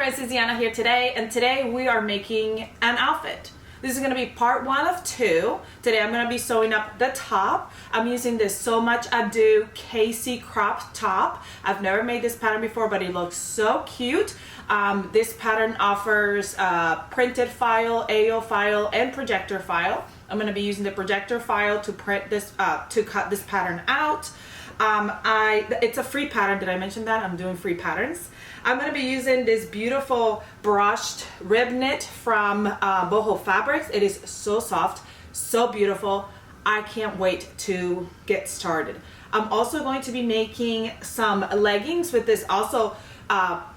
Miss Iziana here today, and today we are making an outfit. This is going to be part one of two. Today I'm going to be sewing up the top. I'm using this So Much Ado Casey crop top. I've never made this pattern before, but it looks so cute. This pattern offers printed file, AO file, and projector file. I'm going to be using the projector file to print this, to cut this pattern out. It's a free pattern. Did I mention that? I'm doing free patterns. I'm going to be using this beautiful brushed rib knit from Boho Fabrics. It is so soft, so beautiful. I can't wait to get started. I'm also going to be making some leggings with this. Also,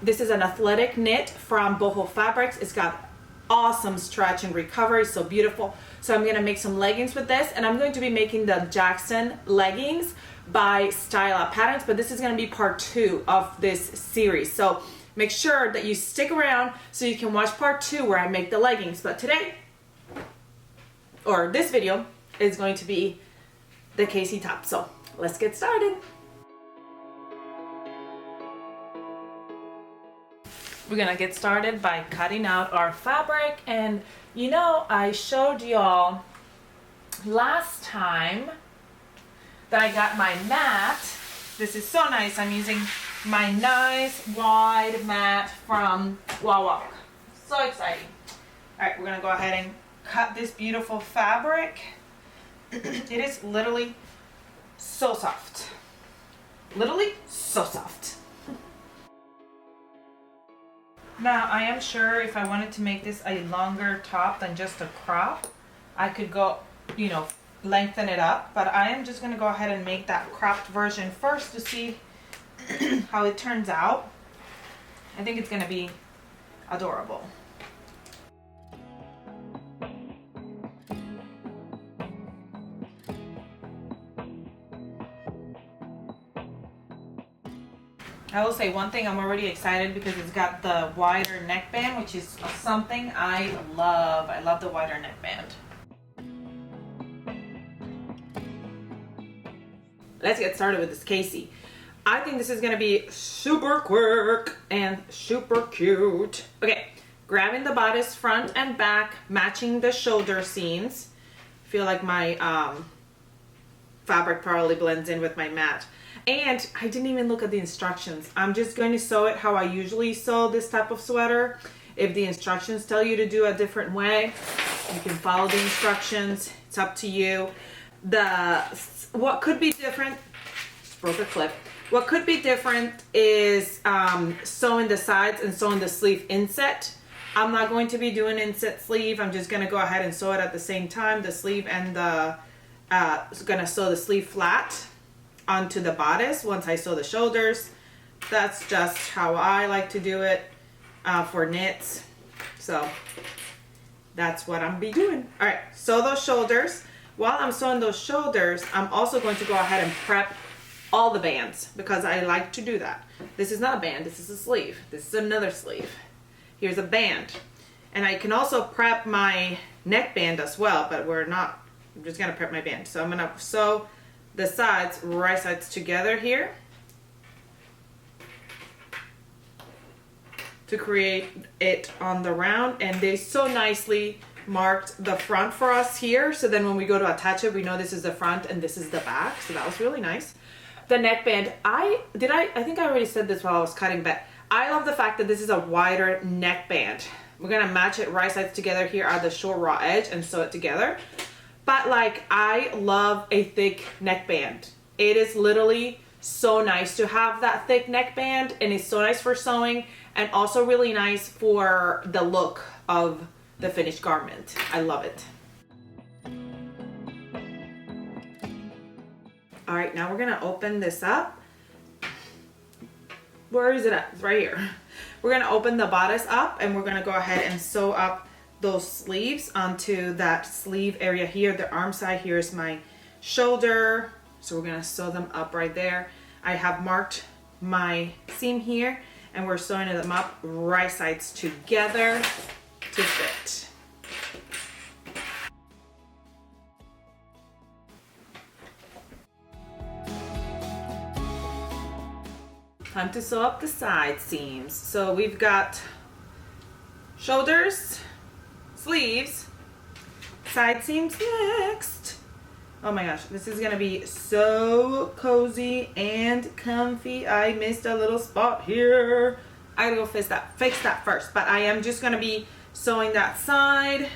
this is an athletic knit from Boho Fabrics. It's got awesome stretch and recovery, so beautiful. So I'm going to make some leggings with this, and I'm going to be making the Jackson leggings by Style Up Patterns, but this is going to be part two of this series. So make sure that you stick around so you can watch part two where I make the leggings. But today, or this video, is going to be the Casey top. So let's get started. We're gonna get started by cutting out our fabric, and you know, I showed y'all last time that I got my mat. This is so nice. I'm using my nice wide mat from Wawa. So exciting. All right, we're gonna go ahead and cut this beautiful fabric. It is literally so soft. Literally so soft. Now, I am sure if I wanted to make this a longer top than just a crop, I could go, you know, lengthen it up, but I am just going to go ahead and make that cropped version first to see how it turns out. I think it's going to be adorable. I will say one thing, I'm already excited because it's got the wider neckband, which is something I love. I love the wider neckband. Let's get started with this Casey. I think this is gonna be super quick and super cute. Okay, grabbing the bodice front and back, matching the shoulder seams. I feel like my fabric probably blends in with my mat. And I didn't even look at the instructions. I'm just going to sew it how I usually sew this type of sweater. If the instructions tell you to do a different way, you can follow the instructions. It's up to you. What could be different, broke a clip. What could be different is sewing the sides and sewing the sleeve inset. I'm not going to be doing inset sleeve. I'm just going to go ahead and sew it at the same time. The sleeve and going to sew the sleeve flat onto the bodice once I sew the shoulders. That's just how I like to do it for knits. So that's what I'm be doing. All right, sew those shoulders. While I'm sewing those shoulders, I'm also going to go ahead and prep all the bands because I like to do that. This is not a band, this is a sleeve. This is another sleeve. Here's a band. And I can also prep my neckband as well, but I'm just gonna prep my band. So I'm gonna sew the sides, right sides together here to create it on the round, and they so nicely marked the front for us here, so then when we go to attach it, we know this is the front and this is the back. So that was really nice. The neckband, I think I already said this while I was cutting, but I love the fact that this is a wider neckband. We're gonna match it right sides together here at the short raw edge and sew it together. But like, I love a thick neckband. It is literally so nice to have that thick neckband, and it's so nice for sewing and also really nice for the look of the finished garment. I love it. All right, now we're gonna open this up. Where is it at? It's right here. We're gonna open the bodice up and we're gonna go ahead and sew up those sleeves onto that sleeve area here. The arm side here is my shoulder, so we're gonna sew them up right there. I have marked my seam here and we're sewing them up right sides together to fit. Time to sew up the side seams. So we've got Shoulders, sleeves, side seams next. Oh my gosh, this is gonna be so cozy and comfy. I missed a little spot here. I gotta go fix that first, but I am just gonna be sewing that side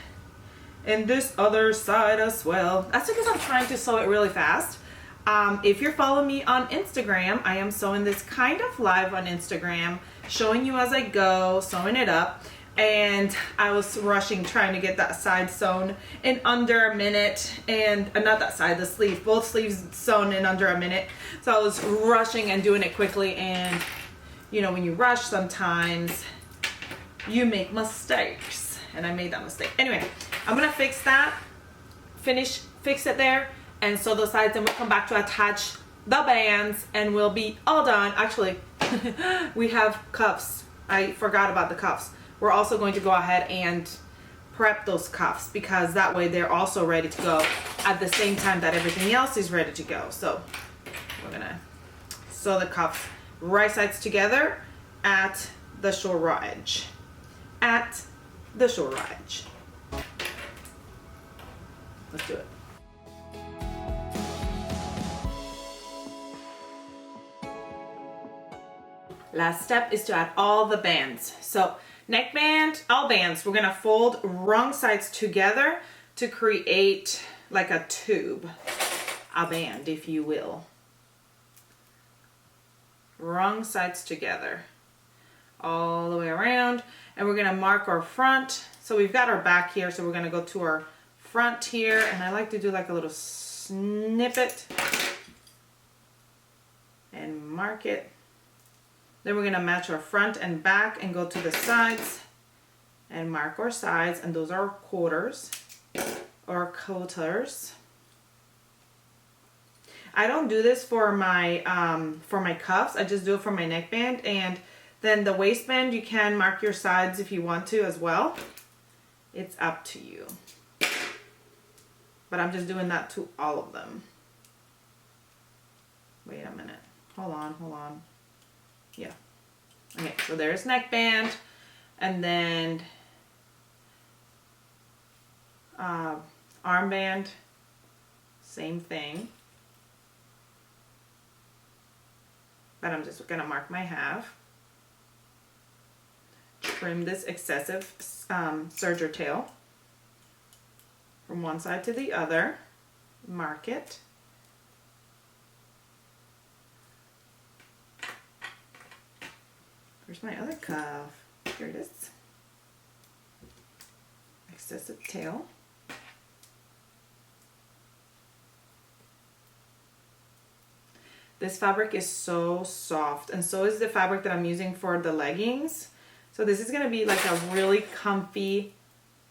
and this other side as well. That's because I'm trying to sew it really fast. If you're following me on Instagram, I am sewing this kind of live on Instagram, showing you as I go, sewing it up. And I was rushing trying to get that side sewn in under a minute, and not that side, the sleeve, both sleeves sewn in under a minute. So I was rushing and doing it quickly, and you know, when you rush sometimes you make mistakes, and I made that mistake. Anyway, I'm gonna fix that, fix it there, and sew the sides, and we'll come back to attach the bands and we'll be all done. Actually, we have cuffs. I forgot about the cuffs. We're also going to go ahead and prep those cuffs because that way they're also ready to go at the same time that everything else is ready to go. So we're gonna sew the cuffs right sides together at the shoulder edge. At the shoulder edge. Let's do it. Last step is to add all the bands. So neckband, all bands, we're gonna fold wrong sides together to create like a tube, a band, if you will. Wrong sides together, all the way around, and we're gonna mark our front. So we've got our back here, so we're gonna go to our front here, and I like to do like a little snippet and mark it. Then we're gonna match our front and back and go to the sides and mark our sides, and those are quarters or quarters. I don't do this for my cuffs. I just do it for my neckband, and then the waistband you can mark your sides if you want to as well. It's up to you. But I'm just doing that to all of them. Wait a minute. Hold on. Yeah. Okay, so there's neckband, and then armband, same thing. But I'm just gonna mark my half. Trim this excessive serger tail from one side to the other. Mark it. Where's my other cuff? Here it is. Excessive tail. This fabric is so soft, and so is the fabric that I'm using for the leggings. So this is gonna be like a really comfy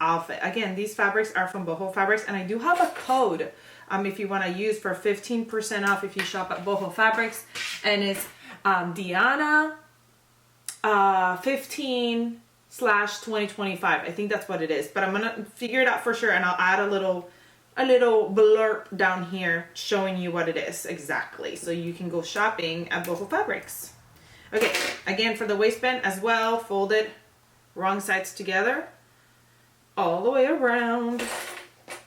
outfit. Again, these fabrics are from Boho Fabrics, and I do have a code if you wanna use for 15% off if you shop at Boho Fabrics, and it's Diana 15/2025. I think that's what it is, but I'm gonna figure it out for sure, and I'll add a little blurb down here showing you what it is exactly, so you can go shopping at Boho Fabrics. Okay, again for the waistband as well, fold it wrong sides together all the way around,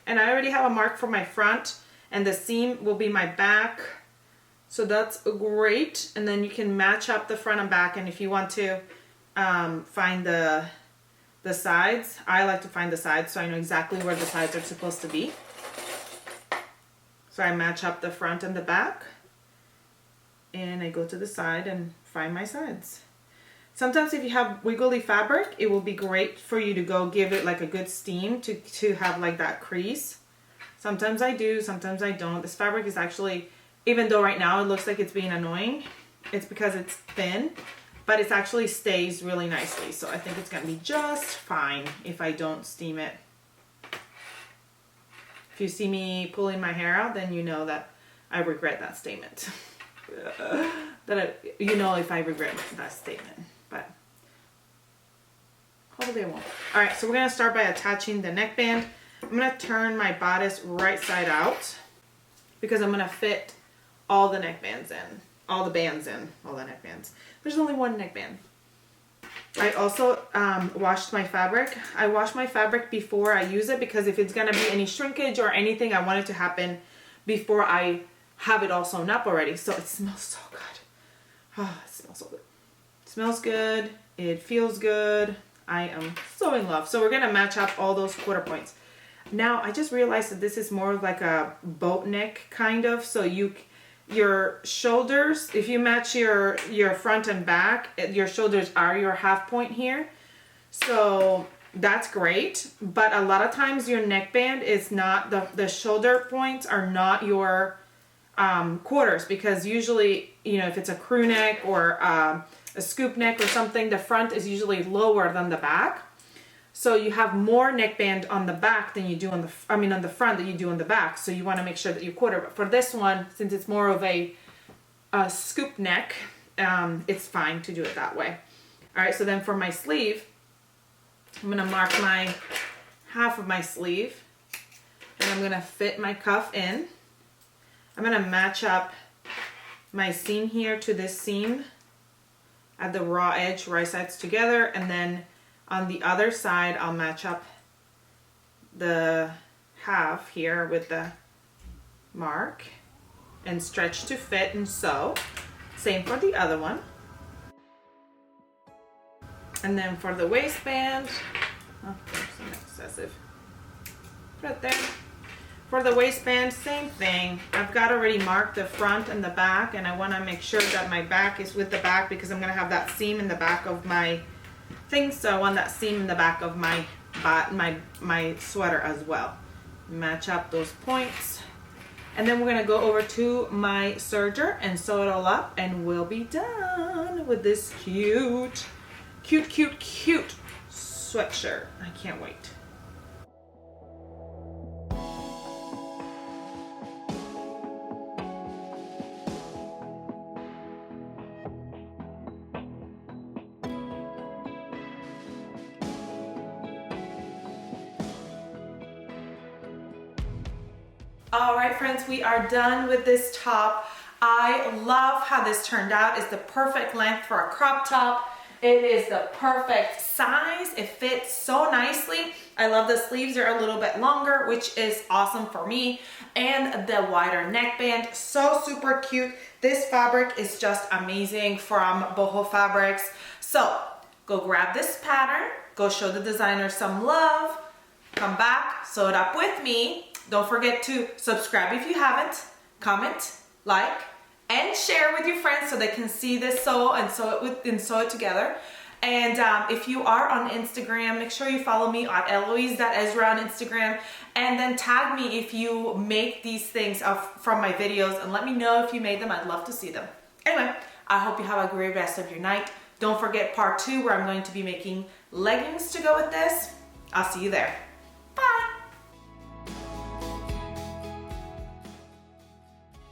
and I already have a mark for my front, and the seam will be my back. So that's great, and then you can match up the front and back, and if you want to find the sides, I like to find the sides so I know exactly where the sides are supposed to be. So I match up the front and the back, and I go to the side and find my sides. Sometimes if you have wiggly fabric, it will be great for you to go give it like a good steam to have like that crease. Sometimes I do, sometimes I don't. This fabric is actually, even though right now it looks like it's being annoying, it's because it's thin, but it actually stays really nicely. So I think it's gonna be just fine if I don't steam it. If you see me pulling my hair out, then you know that I regret that statement. You know if I regret that statement, but hopefully I won't. All right, so we're gonna start by attaching the neckband. I'm gonna turn my bodice right side out because I'm gonna fit all the neckbands in, all the bands in, all the neckbands. There's only one neckband. I also washed my fabric. I wash my fabric before I use it because if it's gonna be any shrinkage or anything, I want it to happen before I have it all sewn up already. So it smells so good. Oh, it smells so good. It smells good. It feels good. I am so in love. So we're gonna match up all those quarter points. Now I just realized that this is more of like a boat neck kind of. So your shoulders, if you match your front and back, your shoulders are your half point here. So that's great. But a lot of times your neckband is not, the shoulder points are not your quarters, because usually, you know, if it's a crew neck or a scoop neck or something, the front is usually lower than the back. So you have more neckband on the back than you do on the, on the front than you do on the back. So you want to make sure that you quarter. But for this one, since it's more of a scoop neck, it's fine to do it that way. All right, so then for my sleeve, I'm going to mark my half of my sleeve, and I'm going to fit my cuff in. I'm going to match up my seam here to this seam at the raw edge, right sides together, and then on the other side I'll match up the half here with the mark and stretch to fit and sew. Same for the other one. And then for the waistband, oh, there's some excessive right there. For the waistband, same thing. I've got already marked the front and the back, and I want to make sure that my back is with the back because I'm going to have that seam in the back of my thing. So I want that seam in the back of my sweater as well. Match up those points. And then we're going to go over to my serger and sew it all up, and we'll be done with this cute sweatshirt. I can't wait. All right, friends, we are done with this top. I love how this turned out. It's the perfect length for a crop top. It is the perfect size. It fits so nicely. I love the sleeves are a little bit longer, which is awesome for me. And the wider neckband, so super cute. This fabric is just amazing from Boho Fabrics. So go grab this pattern, go show the designer some love, come back, sew it up with me. Don't forget to subscribe if you haven't, comment, like, and share with your friends so they can see this sew it together. And if you are on Instagram, make sure you follow me at Eloise.Ezra on Instagram, and then tag me if you make these things from my videos, and let me know if you made them. I'd love to see them. Anyway, I hope you have a great rest of your night. Don't forget part 2 where I'm going to be making leggings to go with this. I'll see you there.